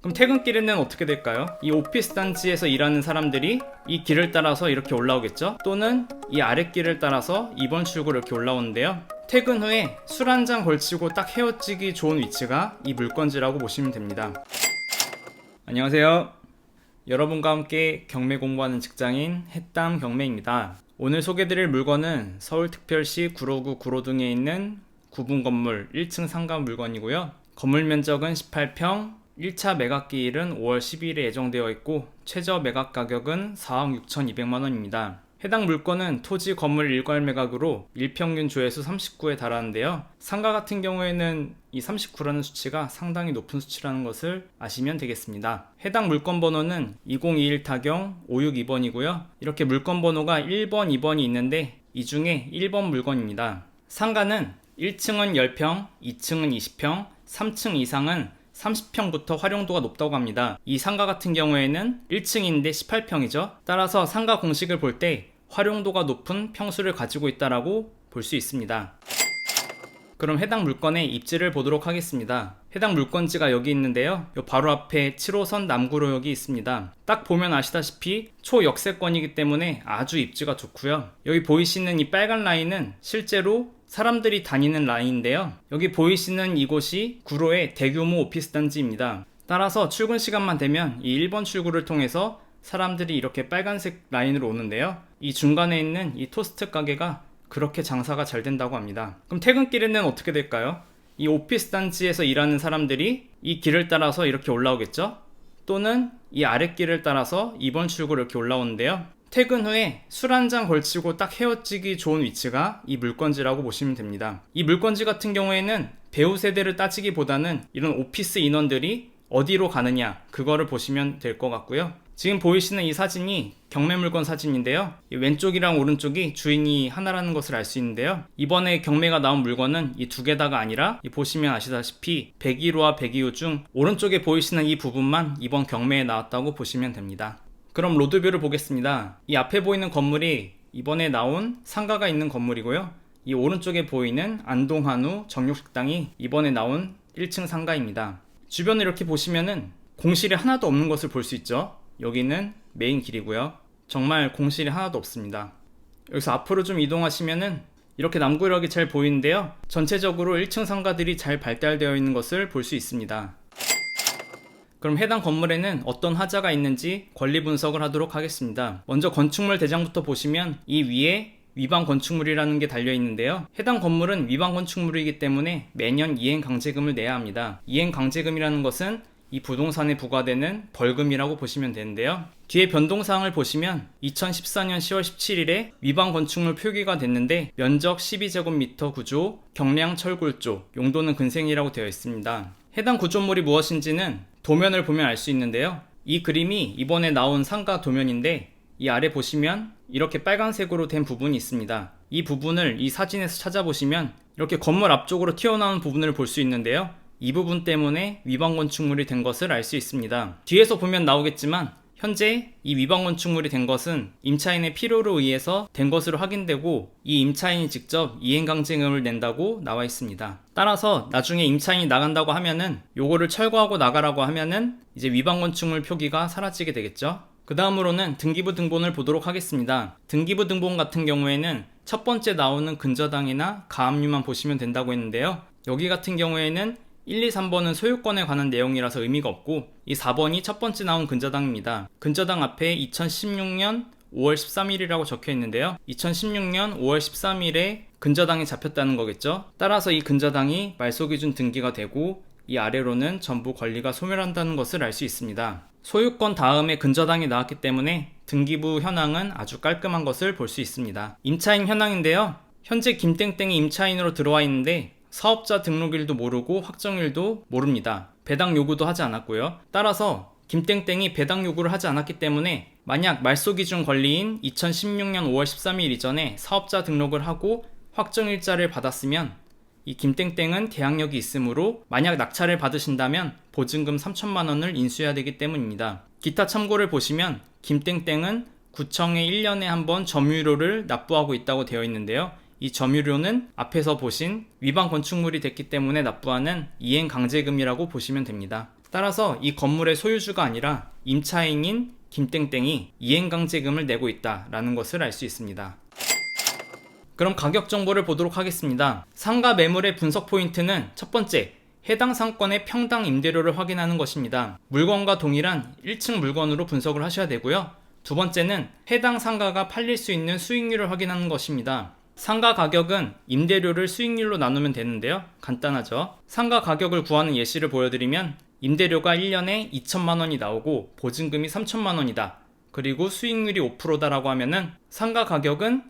그럼 퇴근길에는 어떻게 될까요? 이 오피스 단지에서 일하는 사람들이 이 길을 따라서 이렇게 올라오겠죠? 또는 이 아랫길을 따라서 2번 출구로 이렇게 올라오는데요. 퇴근 후에 술 한 잔 걸치고 딱 헤어지기 좋은 위치가 이 물건지라고 보시면 됩니다. 안녕하세요. 여러분과 함께 경매 공부하는 직장인 햇담 경매입니다. 오늘 소개드릴 물건은 서울특별시 구로구 구로동에 있는 구분 건물 1층 상가 물건이고요. 건물 면적은 18평, 1차 매각기일은 5월 10일에 예정되어 있고 최저 매각 가격은 4억 6,200만원입니다. 해당 물건은 토지 건물 일괄 매각으로 일평균 조회수 39에 달하는데요. 상가 같은 경우에는 이 39라는 수치가 상당히 높은 수치라는 것을 아시면 되겠습니다. 해당 물건 번호는 2021 타경 562번이고요. 이렇게 물건 번호가 1번, 2번이 있는데 이 중에 1번 물건입니다. 상가는 1층은 10평, 2층은 20평, 3층 이상은 30평부터 활용도가 높다고 합니다. 이 상가 같은 경우에는 1층인데 18평이죠. 따라서 상가 공식을 볼 때 활용도가 높은 평수를 가지고 있다라고 볼 수 있습니다. 그럼 해당 물건의 입지를 보도록 하겠습니다. 해당 물건지가 여기 있는데요. 바로 앞에 7호선 남구로역이 있습니다. 딱 보면 아시다시피 초역세권이기 때문에 아주 입지가 좋고요. 여기 보이시는 이 빨간 라인은 실제로 사람들이 다니는 라인인데요. 여기 보이시는 이곳이 구로의 대규모 오피스 단지입니다. 따라서 출근 시간만 되면 이 1번 출구를 통해서 사람들이 이렇게 빨간색 라인으로 오는데요. 이 중간에 있는 이 토스트 가게가 그렇게 장사가 잘 된다고 합니다. 그럼 퇴근길에는 어떻게 될까요? 이 오피스 단지에서 일하는 사람들이 이 길을 따라서 이렇게 올라오겠죠? 또는 이 아랫길을 따라서 2번 출구로 이렇게 올라오는데요. 퇴근 후에 술 한 잔 걸치고 딱 헤어지기 좋은 위치가 이 물건지라고 보시면 됩니다. 이 물건지 같은 경우에는 배우 세대를 따지기보다는 이런 오피스 인원들이 어디로 가느냐 그거를 보시면 될 것 같고요. 지금 보이시는 이 사진이 경매 물건 사진인데요. 이 왼쪽이랑 오른쪽이 주인이 하나라는 것을 알 수 있는데요. 이번에 경매가 나온 물건은 이 두 개다가 아니라 보시면 아시다시피 101호와 102호 중 오른쪽에 보이시는 이 부분만 이번 경매에 나왔다고 보시면 됩니다. 그럼 로드뷰를 보겠습니다. 이 앞에 보이는 건물이 이번에 나온 상가가 있는 건물이고요. 이 오른쪽에 보이는 안동한우 정육식당이 이번에 나온 1층 상가입니다. 주변을 이렇게 보시면은 공실이 하나도 없는 것을 볼 수 있죠. 여기는 메인 길이고요. 정말 공실이 하나도 없습니다. 여기서 앞으로 좀 이동하시면은 이렇게 남구역이 잘 보이는데요. 전체적으로 1층 상가들이 잘 발달되어 있는 것을 볼 수 있습니다. 그럼 해당 건물에는 어떤 하자가 있는지 권리 분석을 하도록 하겠습니다. 먼저 건축물 대장부터 보시면 이 위에 위반 건축물이라는 게 달려 있는데요. 해당 건물은 위반 건축물이기 때문에 매년 이행 강제금을 내야 합니다. 이행 강제금이라는 것은 이 부동산에 부과되는 벌금이라고 보시면 되는데요. 뒤에 변동사항을 보시면 2014년 10월 17일에 위반 건축물 표기가 됐는데 면적 12제곱미터 구조, 경량 철골조, 용도는 근생이라고 되어 있습니다. 해당 구조물이 무엇인지는 도면을 보면 알 수 있는데요. 이 그림이 이번에 나온 상가 도면인데 이 아래 보시면 이렇게 빨간색으로 된 부분이 있습니다. 이 부분을 이 사진에서 찾아보시면 이렇게 건물 앞쪽으로 튀어나온 부분을 볼 수 있는데요. 이 부분 때문에 위반 건축물이 된 것을 알 수 있습니다. 뒤에서 보면 나오겠지만 현재 이 위반 건축물이 된 것은 임차인의 필요로 의해서 된 것으로 확인되고 이 임차인이 직접 이행강제금을 낸다고 나와 있습니다. 따라서 나중에 임차인이 나간다고 하면은 요거를 철거하고 나가라고 하면은 이제 위반 건축물 표기가 사라지게 되겠죠. 그 다음으로는 등기부 등본을 보도록 하겠습니다. 등기부 등본 같은 경우에는 첫 번째 나오는 근저당이나 가압류만 보시면 된다고 했는데요. 여기 같은 경우에는 1, 2, 3번은 소유권에 관한 내용이라서 의미가 없고 이 4번이 첫 번째 나온 근저당입니다. 근저당 앞에 2016년 5월 13일이라고 적혀 있는데요. 2016년 5월 13일에 근저당이 잡혔다는 거겠죠. 따라서 이 근저당이 말소기준 등기가 되고 이 아래로는 전부 권리가 소멸한다는 것을 알 수 있습니다. 소유권 다음에 근저당이 나왔기 때문에 등기부 현황은 아주 깔끔한 것을 볼 수 있습니다. 임차인 현황인데요. 현재 김땡땡이 임차인으로 들어와 있는데 사업자 등록일도 모르고 확정일도 모릅니다. 배당 요구도 하지 않았고요. 따라서 김땡땡이 배당 요구를 하지 않았기 때문에 만약 말소기준 권리인 2016년 5월 13일 이전에 사업자 등록을 하고 확정일자를 받았으면 이 김땡땡은 계약력이 있으므로 만약 낙찰을 받으신다면 보증금 3천만원을 인수해야 되기 때문입니다. 기타 참고를 보시면 김땡땡은 구청에 1년에 한 번 점유료를 납부하고 있다고 되어 있는데요. 이 점유료는 앞에서 보신 위반 건축물이 됐기 때문에 납부하는 이행강제금이라고 보시면 됩니다. 따라서 이 건물의 소유주가 아니라 임차인인 김땡땡이 이행강제금을 내고 있다라는 것을 알 수 있습니다. 그럼 가격 정보를 보도록 하겠습니다. 상가 매물의 분석 포인트는 첫 번째, 해당 상권의 평당 임대료를 확인하는 것입니다. 물건과 동일한 1층 물건으로 분석을 하셔야 되고요. 두 번째는 해당 상가가 팔릴 수 있는 수익률을 확인하는 것입니다. 상가 가격은 임대료를 수익률로 나누면 되는데요. 간단하죠. 상가 가격을 구하는 예시를 보여드리면 임대료가 1년에 2천만 원이 나오고 보증금이 3천만 원이다. 그리고 수익률이 5%다 라고 하면은 상가 가격은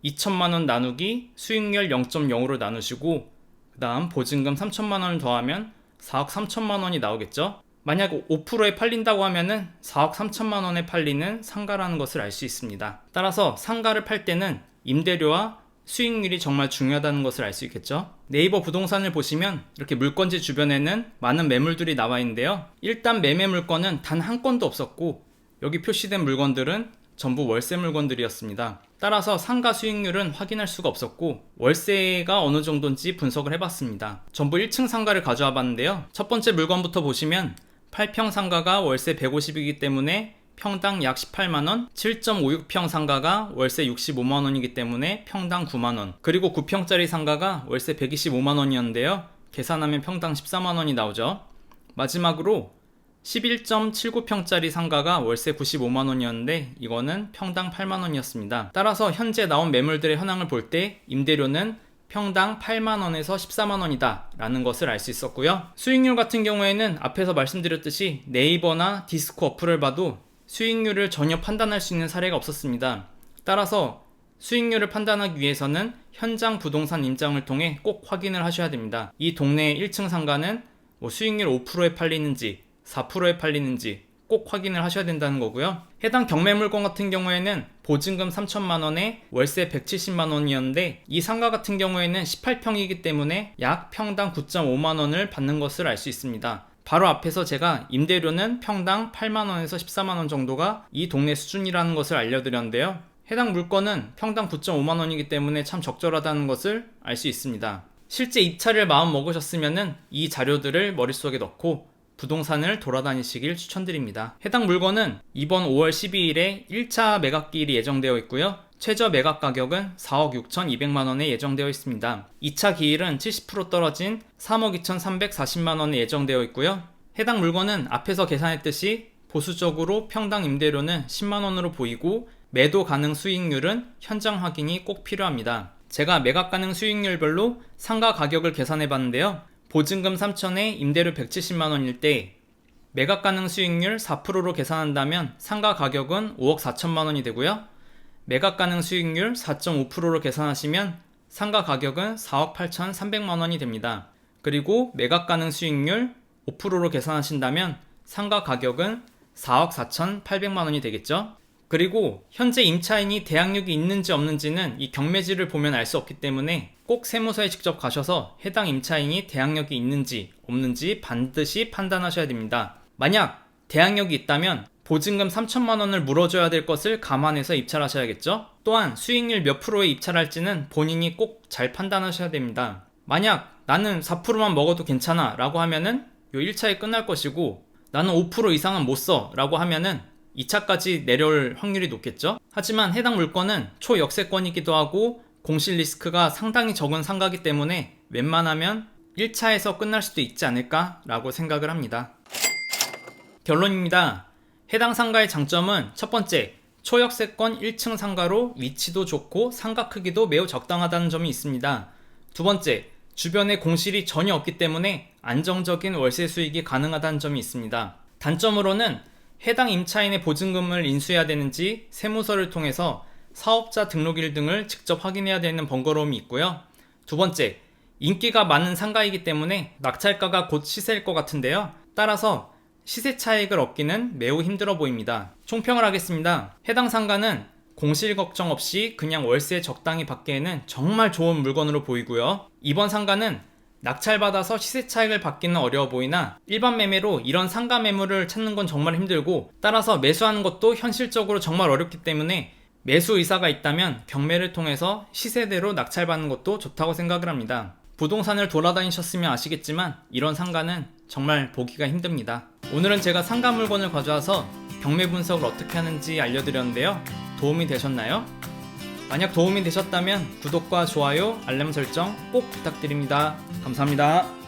2천만 원 나누기 수익률 0.0으로 나누시고 그 다음 보증금 3천만 원을 더하면 4억 3천만 원이 나오겠죠. 만약 5%에 팔린다고 하면은 4억 3천만 원에 팔리는 상가라는 것을 알 수 있습니다. 따라서 상가를 팔 때는 임대료와 수익률이 정말 중요하다는 것을 알 수 있겠죠. 네이버 부동산을 보시면 이렇게 물건지 주변에는 많은 매물들이 나와 있는데요. 일단 매매 물건은 단 한 건도 없었고 여기 표시된 물건들은 전부 월세 물건들이었습니다. 따라서 상가 수익률은 확인할 수가 없었고 월세가 어느 정도인지 분석을 해봤습니다. 전부 1층 상가를 가져와 봤는데요. 첫 번째 물건부터 보시면 8평 상가가 월세 150이기 때문에 평당 약 18만원, 7.56평 상가가 월세 65만원이기 때문에 평당 9만원, 그리고 9평짜리 상가가 월세 125만원이었는데요. 계산하면 평당 14만원이 나오죠. 마지막으로 11.79평짜리 상가가 월세 95만원이었는데 이거는 평당 8만원이었습니다. 따라서 현재 나온 매물들의 현황을 볼 때 임대료는 평당 8만원에서 14만원이다 라는 것을 알 수 있었고요. 수익률 같은 경우에는 앞에서 말씀드렸듯이 네이버나 디스코 어플을 봐도 수익률을 전혀 판단할 수 있는 사례가 없었습니다. 따라서 수익률을 판단하기 위해서는 현장 부동산 임장을 통해 꼭 확인을 하셔야 됩니다. 이 동네의 1층 상가는 수익률 5%에 팔리는지 4%에 팔리는지 꼭 확인을 하셔야 된다는 거고요. 해당 경매 물건 같은 경우에는 보증금 3천만원에 월세 170만원이었는데 이 상가 같은 경우에는 18평이기 때문에 약 평당 9.5만원을 받는 것을 알 수 있습니다. 바로 앞에서 제가 임대료는 평당 8만원에서 14만원 정도가 이 동네 수준이라는 것을 알려드렸는데요. 해당 물건은 평당 9.5만원이기 때문에 참 적절하다는 것을 알 수 있습니다. 실제 입찰을 마음 먹으셨으면 이 자료들을 머릿속에 넣고 부동산을 돌아다니시길 추천드립니다. 해당 물건은 이번 5월 12일에 1차 매각기일이 예정되어 있고요. 최저 매각 가격은 4억 6,200만원에 예정되어 있습니다. 2차 기일은 70% 떨어진 3억 2,340만원에 예정되어 있고요. 해당 물건은 앞에서 계산했듯이 보수적으로 평당 임대료는 10만원으로 보이고 매도 가능 수익률은 현장 확인이 꼭 필요합니다. 제가 매각 가능 수익률별로 상가 가격을 계산해 봤는데요. 보증금 3천에 임대료 170만원일 때 매각 가능 수익률 4%로 계산한다면 상가 가격은 5억 4천만원이 되고요. 매각 가능 수익률 4.5%로 계산하시면 상가 가격은 4억 8,300만원이 됩니다. 그리고 매각 가능 수익률 5%로 계산하신다면 상가 가격은 4억 4,800만원이 되겠죠. 그리고 현재 임차인이 대항력이 있는지 없는지는 이 경매지를 보면 알 수 없기 때문에 꼭 세무서에 직접 가셔서 해당 임차인이 대항력이 있는지 없는지 반드시 판단하셔야 됩니다. 만약 대항력이 있다면 보증금 3천만원을 물어줘야 될 것을 감안해서 입찰하셔야겠죠. 또한 수익률 몇 프로에 입찰할지는 본인이 꼭 잘 판단하셔야 됩니다. 만약 나는 4%만 먹어도 괜찮아 라고 하면은 요 1차에 끝날 것이고 나는 5% 이상은 못 써 라고 하면은 2차까지 내려올 확률이 높겠죠. 하지만 해당 물건은 초역세권이기도 하고 공실 리스크가 상당히 적은 상가이기 때문에 웬만하면 1차에서 끝날 수도 있지 않을까 라고 생각을 합니다. 결론입니다. 해당 상가의 장점은 첫 번째, 초역세권 1층 상가로 위치도 좋고 상가 크기도 매우 적당하다는 점이 있습니다. 두 번째, 주변에 공실이 전혀 없기 때문에 안정적인 월세 수익이 가능하다는 점이 있습니다. 단점으로는 해당 임차인의 보증금을 인수해야 되는지 세무서를 통해서 사업자 등록일 등을 직접 확인해야 되는 번거로움이 있고요. 두 번째, 인기가 많은 상가이기 때문에 낙찰가가 곧 시세일 것 같은데요. 따라서 시세 차익을 얻기는 매우 힘들어 보입니다. 총평을 하겠습니다. 해당 상가는 공실 걱정 없이 그냥 월세 적당히 받기에는 정말 좋은 물건으로 보이고요. 이번 상가는 낙찰받아서 시세 차익을 받기는 어려워 보이나 일반 매매로 이런 상가 매물을 찾는 건 정말 힘들고 따라서 매수하는 것도 현실적으로 정말 어렵기 때문에 매수 의사가 있다면 경매를 통해서 시세대로 낙찰받는 것도 좋다고 생각을 합니다. 부동산을 돌아다니셨으면 아시겠지만 이런 상가는 정말 보기가 힘듭니다. 오늘은 제가 상가 물건을 가져와서 경매 분석을 어떻게 하는지 알려드렸는데요. 도움이 되셨나요? 만약 도움이 되셨다면 구독과 좋아요, 알람 설정 꼭 부탁드립니다. 감사합니다.